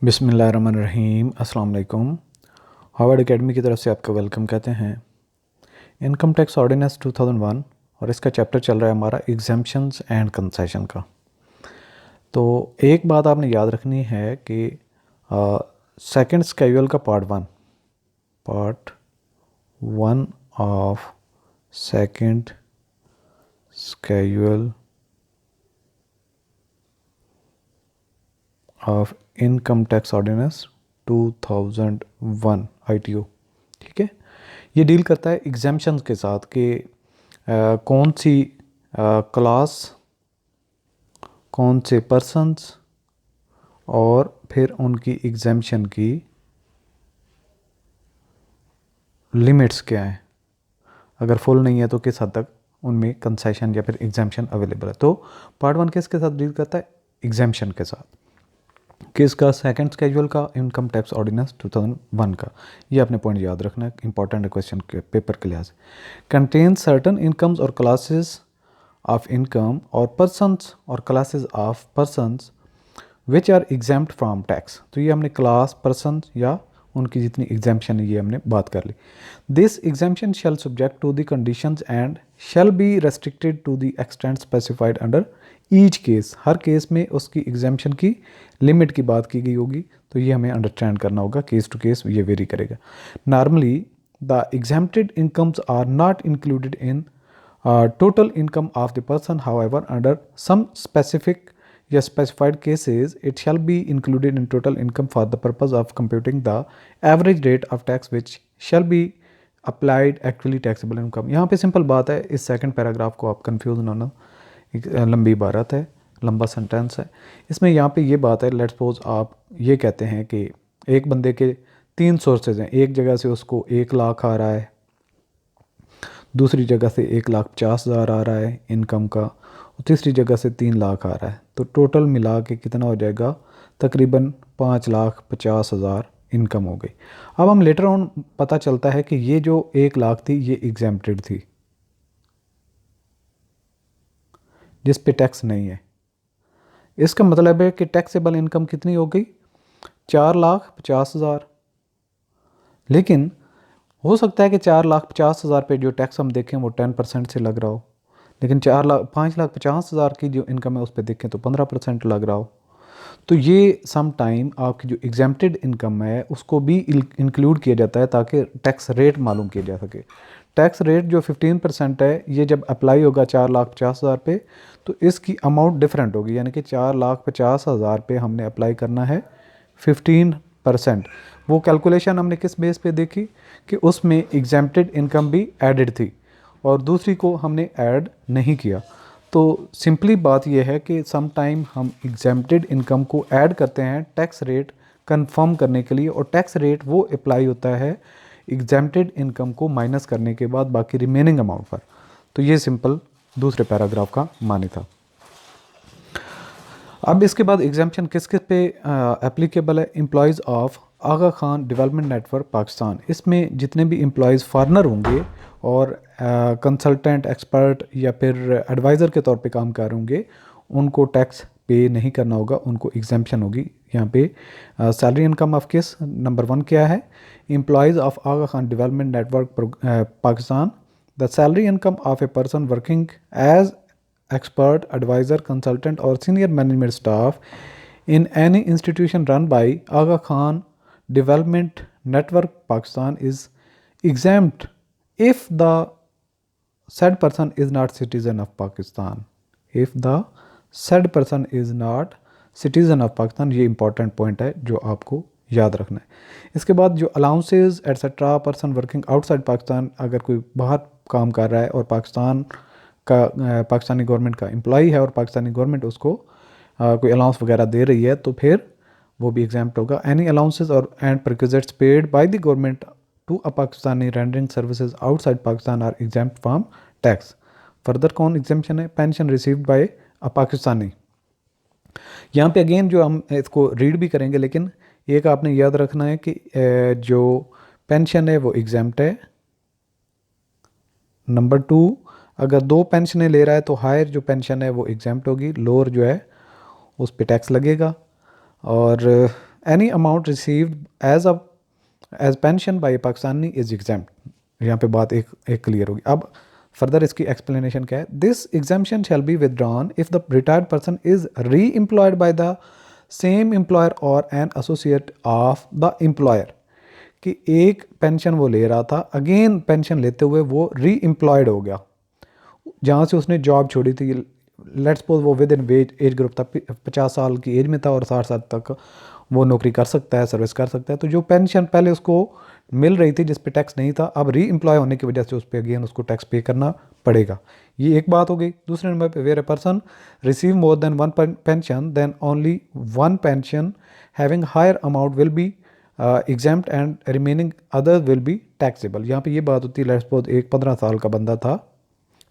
बिस्मिल्लाहिर्रहमानिर्रहीम अस्सलाम वालेकुम। हार्वर्ड एकेडमी की तरफ से आपका वेलकम कहते हैं। इनकम टैक्स ऑर्डिनेंस 2001 और इसका चैप्टर चल रहा है हमारा एग्जेम्पशंस एंड कंसेशन का। तो एक बात आपने याद रखनी है कि सेकंड स्केड्यूल का part one of second schedule of income tax ordinance 2001 ITO, ठीक है। ये डील करता है एग्जाम्पशंस के साथ कि कौन सी क्लास, कौन से पर्सन्स और फिर उनकी एग्जाम्पशन की लिमिट्स क्या हैं। अगर फुल नहीं है तो किस हद तक उनमें कंसेशन या फिर एग्जाम्पशन अवेलेबल है। तो पार्ट वन किसके साथ डील करता है? एग्जाम्पशन के साथ। किसका? सेकंड स्केड्यूल का इनकम टैक्स ऑर्डिनेंस 2001 का। ये आपने पॉइंट याद रखना है, इंपॉर्टेंट है क्वेश्चन के पेपर के लिहाज से। कंटेन सर्टन इनकम्स और क्लासेस ऑफ इनकम और पर्सन्स और classes of persons which are exempt from tax. तो ये हमने क्लास, पर्सन या उनकी जितनी एग्जाम्पशन है ये हमने बात कर ली। This exemption shall subject to the conditions and shall be restricted to the extent specified under each case. हर केस में उसकी एग्जाम्पशन की लिमिट की बात की गई होगी। तो ये हमें अंडरस्टैंड करना होगा, केस टू केस ये वेरी करेगा। Normally the exempted incomes are not included in total income of the person. However, under some specific या specified cases it shall be included in total income for the purpose of computing the average rate of tax which shall be applied actually taxable income। यहाँ पे simple बात है, इस second paragraph को आप confuse ना होना। एक लंबी इबारत है, लंबा सेंटेंस है। इसमें यहाँ पे ये बात है, लेट्स सपोज आप ये कहते हैं कि एक बंदे के 3 सोर्सेज हैं। एक जगह से उसको 1 लाख आ रहा है, दूसरी जगह से 1,50,000 आ रहा है इनकम का, और तीसरी जगह से 3 लाख आ रहा है। तो टोटल मिला के कितना हो जाएगा? तकरीबन 5,50,000 इनकम हो गई। अब हम लेटर ऑन पता चलता है कि ये जो 1 लाख थी ये एग्जेम्प्टेड थी, जिस पे टैक्स नहीं है। इसका मतलब है कि टैक्सेबल इनकम कितनी हो गई? 4,50,000। लेकिन हो सकता है कि 4,50,000 पे जो टैक्स हम देखें वो 10% से लग रहा हो, लेकिन 5,50,000 की जो इनकम है उस पर देखें तो 15% लग रहा हो। तो ये सम टाइम आपकी जो एग्जेम्प्टेड इनकम है उसको भी इंक्लूड किया जाता है ताकि टैक्स रेट मालूम किया जा सके। टैक्स रेट जो 15% है ये जब अप्लाई होगा 4,50,000 पे तो इसकी अमाउंट डिफरेंट होगी, यानी कि 4,50,000 पे हमने अप्लाई करना है 15%। वो कैलकुलेशन हमने किस बेस पे देखी कि उसमें एग्जेम्प्टेड इनकम भी एडेड थी और दूसरी को हमने ऐड नहीं किया। तो सिंपली बात यह है कि सम टाइम हम एग्जेम्प्टेड इनकम को ऐड करते हैं टैक्स रेट कंफर्म करने के लिए, और टैक्स रेट वो अप्लाई होता है एग्जेम्प्टेड इनकम को माइनस करने के बाद बाकी रिमेनिंग अमाउंट पर। तो ये सिंपल दूसरे पैराग्राफ का मानी था। अब इसके बाद एग्जाम्पशन किस किस पे एप्लीकेबल है? Employees of Aga Khan development network Pakistan. इसमें जितने भी एम्प्लॉयज़ फॉरनर होंगे और कंसल्टेंट, एक्सपर्ट या फिर एडवाइज़र के तौर पे काम कर रहे होंगे उनको टैक्स पे नहीं करना होगा, उनको एग्जाम्पशन होगी। यहाँ पे सैलरी इनकम ऑफ किस नंबर 1 क्या है? Employees of Aga Khan development network Pakistan. The salary income of a person working as expert, advisor, consultant or senior management staff in any institution run by Aga Khan Development Network Pakistan is exempt if the said person is not citizen of Pakistan. If the said person is not citizen of Pakistan, ये important point है जो आपको याद रखना है। इसके बाद जो allowances etcetera, person working outside Pakistan, अगर कोई बाहर काम कर रहा है और पाकिस्तानी गवर्नमेंट का एम्प्लॉई है और पाकिस्तानी गवर्नमेंट उसको कोई अलाउंस वगैरह दे रही है तो फिर वो भी एग्जाम्प्ट होगा। एनी अलाउंसेज और and perquisites paid by the government to a Pakistani rendering services outside Pakistan are exempt from tax. Further कौन एग्जाम्पशन है? Pension received by a Pakistani. यहाँ पे अगेन जो हम इसको रीड भी करेंगे, लेकिन एक आपने याद रखना है कि जो पेंशन है वो एग्जाम्प्ट है। नंबर 2, अगर 2 पेंशनें ले रहा है तो हायर जो पेंशन है वो एग्जाम्प्ट होगी, लोअर जो है उस पर टैक्स लगेगा। और any amount received as pension by Pakistani is exempt. यहाँ पे बात एक क्लियर होगी। अब फर्दर इसकी एक्सप्लेनेशन क्या है, this exemption shall be withdrawn if the retired person is reemployed by the same employer और an associate of the employer, कि एक पेंशन वो ले रहा था, अगेन पेंशन लेते हुए वो री एम्प्लॉयड हो गया, जहाँ से उसने जॉब छोड़ी थी, लेट्स सपोज वो with in veg age group था, 50 साल की एज में था और 60 साल तक वो नौकरी कर सकता है, सर्विस कर सकता है, तो जो पेंशन पहले उसको मिल रही थी जिस पे टैक्स नहीं था, अब री एम्प्लॉय होने की वजह से उस पर अगेन उसको टैक्स पे करना पड़ेगा। ये एक बात हो गई। दूसरे नंबर पे where a person receive more than one pension then only one pension having higher amount will be exempt and remaining other will be taxable. यहाँ पे ये बात होती है, लेट्स सपोज एक 15 साल का बंदा था,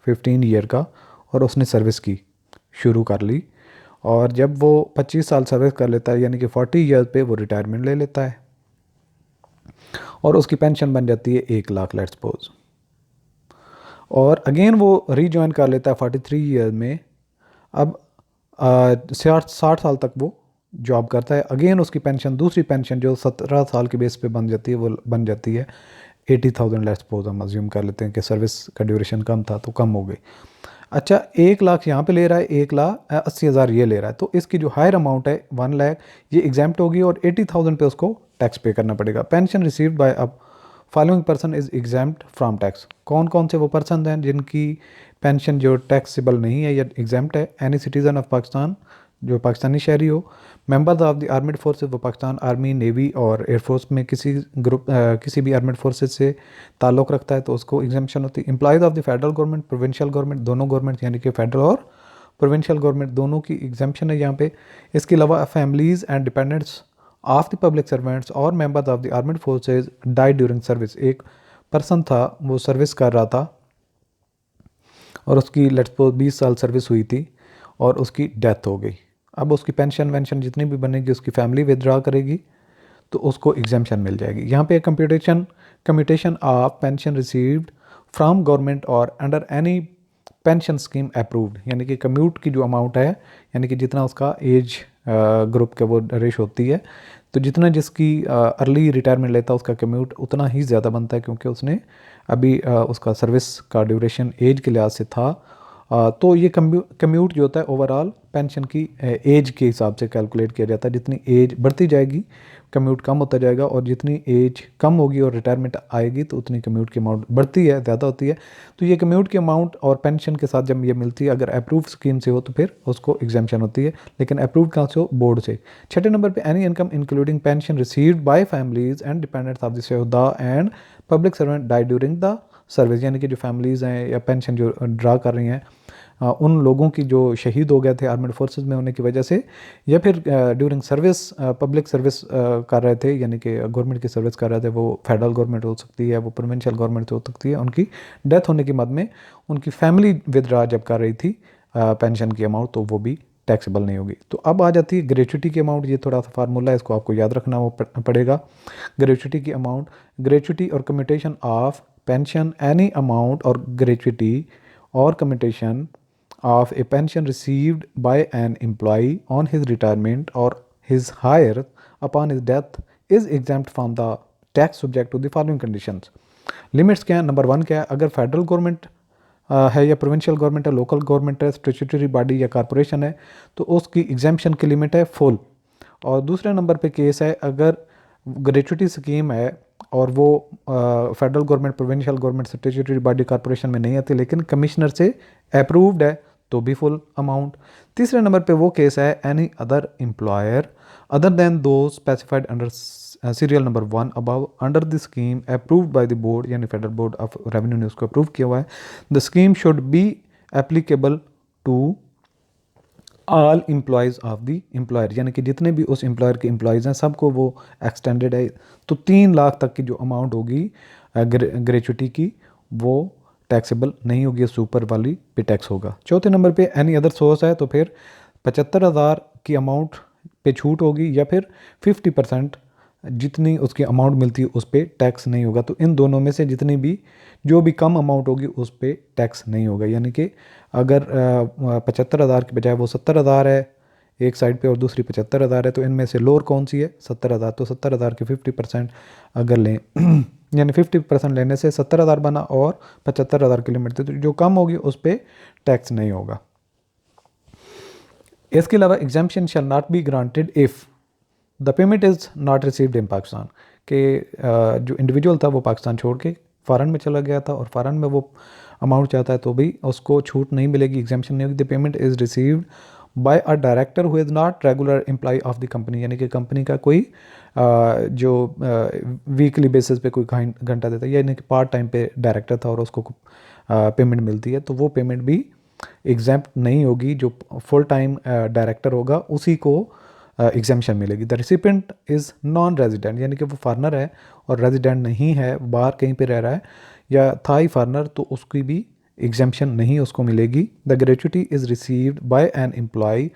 15 ईयर का, और उसने सर्विस की शुरू कर ली, और जब वो 25 साल सर्विस कर लेता है यानी कि 40 ईयर पे वो रिटायरमेंट ले लेता है और उसकी पेंशन बन जाती है 1 लाख लेट्स सपोज, और अगेन वो रीजॉइन कर लेता है 43 ईयर में। अब 60 साल तक वो जॉब करता है, अगेन उसकी पेंशन, दूसरी पेंशन जो 17 साल के बेस पे बन जाती है, वो बन जाती है 80,000 लेट्स सपोज। हम अज्यूम कर लेते हैं कि सर्विस का ड्यूरेशन कम था तो कम हो गई। अच्छा, 1 लाख यहाँ पे ले रहा है, 1,80,000 ये ले रहा है, तो इसकी जो हायर अमाउंट है 1 लाख ये एग्जाम्प्ट होगी और 80,000 पे उसको टैक्स पे करना पड़ेगा। पेंशन रिसीव्ड बाय अब following person is exempt from tax. कौन कौन से वो पर्सन हैं जिनकी पेंशन जो टैक्सेबल नहीं है या एग्जाम्प्ट है? एनी सिटीजन ऑफ पाकिस्तान, जो पाकिस्तानी शहरी हो, members of the armed forces, वो पाकिस्तान आर्मी, नेवी और एयरफोर्स में किसी ग्रुप किसी भी आर्मेड फोर्सेस से ताल्लुक़ रखता है तो उसको एग्जाम्पशन होती है। Employees of the federal government, provincial government, दोनों गवर्नमेंट यानी कि फेडरल और प्रोविंशियल गवर्नमेंट दोनों की एग्जाम्पशन है यहाँ पे। इसके अलावा families and dependents of the public servants और members of the armed forces died during service. एक पर्सन था, वो सर्विस कर रहा था और उसकी लेट्स सपोज 20 साल सर्विस हुई थी और उसकी डेथ हो गई। अब उसकी पेंशन वेंशन जितनी भी बनेगी उसकी फैमिली विदड्रा करेगी तो उसको एग्जाम्पशन मिल जाएगी। यहाँ पे commutation of pension received from government और under any pension scheme approved, यानी कि कम्यूट की जो अमाउंट है, यानी कि जितना उसका एज ग्रुप का वो रेश होती है, तो जितना जिसकी अर्ली रिटायरमेंट लेता है उसका कम्यूट उतना ही ज़्यादा बनता है क्योंकि उसने अभी उसका सर्विस का ड्यूरेशन एज के लिहाज से था। तो ये कम्यूट जो होता है ओवरऑल पेंशन की एज के हिसाब से कैलकुलेट किया जाता है। जितनी एज बढ़ती जाएगी कम्यूट कम होता जाएगा और जितनी एज कम होगी और रिटायरमेंट आएगी तो उतनी कम्यूट की अमाउंट बढ़ती है, ज़्यादा होती है। तो ये कम्यूट की अमाउंट और पेंशन के साथ जब ये मिलती है, अगर अप्रूव स्कीम से हो तो फिर उसको एग्जाम्पशन होती है, लेकिन अप्रूव कहाँ से हो? बोर्ड से। छठे नंबर पे any income including pension received by families and dependents of the शहदा and public servant die during the service, यानी कि जो फैमिलीज़ हैं या पेंशन जो ड्रा कर रही हैं उन लोगों की जो शहीद हो गए थे आर्मेड फोर्सेस में होने की वजह से, या फिर ड्यूरिंग सर्विस पब्लिक सर्विस कर रहे थे, यानी कि गवर्नमेंट की सर्विस कर रहे थे, वो फेडरल गवर्नमेंट हो सकती है, वो प्रोविंशियल गवर्नमेंट हो सकती है, उनकी डेथ होने के बाद में उनकी फैमिली विदड्रा जब कर रही थी पेंशन की अमाउंट, तो वो भी टैक्सेबल नहीं होगी। तो अब आ जाती है ग्रेचुटी की अमाउंट। ये थोड़ा सा फार्मूला है, इसको आपको याद रखना पड़ेगा। ग्रेचुटी की अमाउंट, ग्रेचुटी और commutation of pension any amount और ग्रेचुटी और commutation of a pension received by an employee on his retirement or his hire upon his death is exempt from the tax subject to the following conditions। Limits क्या है? Number 1 क्या है? अगर federal government है या provincial government है, local government है, statutory body या कॉरपोरेशन है, तो उसकी एग्जाम्पशन की लिमिट है फुल। और दूसरे नंबर पे केस है अगर ग्रेचुटी स्कीम है और वो federal government, provincial government, statutory body, corporation में नहीं आती लेकिन कमिश्नर से अप्रूव्ड है तो भी फुल अमाउंट। तीसरे नंबर पे वो केस है any other employer other than those specified under serial number 1 above under the scheme approved by the board, यानी फेडरल बोर्ड ऑफ रेवेन्यू ने उसको अप्रूव किया हुआ है। The scheme should be applicable to all employees of the employer, यानी कि जितने भी उस एम्प्लॉयर के एम्प्लॉयज़ हैं सबको वो एक्सटेंडेड है। तो 3 लाख तक की जो अमाउंट होगी ग्रेचुटी की वो टैक्सेबल नहीं होगी, सुपर वाली पे टैक्स होगा। चौथे नंबर पे एनी अदर सोर्स है तो फिर 75,000 की अमाउंट पे छूट होगी या फिर 50% जितनी उसकी अमाउंट मिलती है उस पर टैक्स नहीं होगा। तो इन दोनों में से जितनी भी जो भी कम अमाउंट होगी उस पर टैक्स नहीं होगा, यानी कि अगर 75,000 के बजाय वो 70,000 है एक साइड पे और दूसरी 75,000 है, तो इनमें से लोअर कौन सी है? 70,000। तो 70,000 के 50% अगर लें यानी 50% लेने से 70,000 बना और 75,000 की लिमिट थी, तो जो कम होगी उस पर टैक्स नहीं होगा। इसके अलावा exemption shall not be granted if the payment is not received in Pakistan, कि जो इंडिविजुअल था वो पाकिस्तान छोड़ के फ़ॉरेन में चला गया था और फ़ॉरेन में वो अमाउंट चाहता है तो भी उसको छूट नहीं मिलेगी, एग्जाम्पशन नहीं होगी। The payment is received by a director who is not regular employ of the company, यानी कि कंपनी का कोई जो वीकली बेसिस पे कोई घंटा देता है, यानी कि पार्ट टाइम पे डायरेक्टर था और उसको पेमेंट मिलती है, तो वो पेमेंट भी एग्जाम्प्ट नहीं होगी। जो फुल टाइम डायरेक्टर होगा उसी को एग्जाम्पशन मिलेगी। The recipient is non resident, यानी कि वो फार्नर है और रेजिडेंट नहीं है, बाहर कहीं पे रह रहा है या था ही फार्नर, तो उसकी भी एग्जाम्पशन नहीं उसको मिलेगी। The gratuity is received by an employee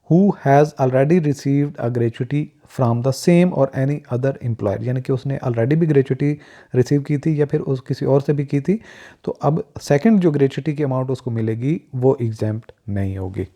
who has already received a gratuity from the same और एनी अदर एम्प्लॉयर, यानी कि उसने ऑलरेडी भी ग्रेचुटी रिसीव की थी या फिर उस किसी और से भी की थी, तो अब सेकंड जो ग्रेचुटी की अमाउंट उसको मिलेगी वो एग्जाम्प्ट नहीं होगी।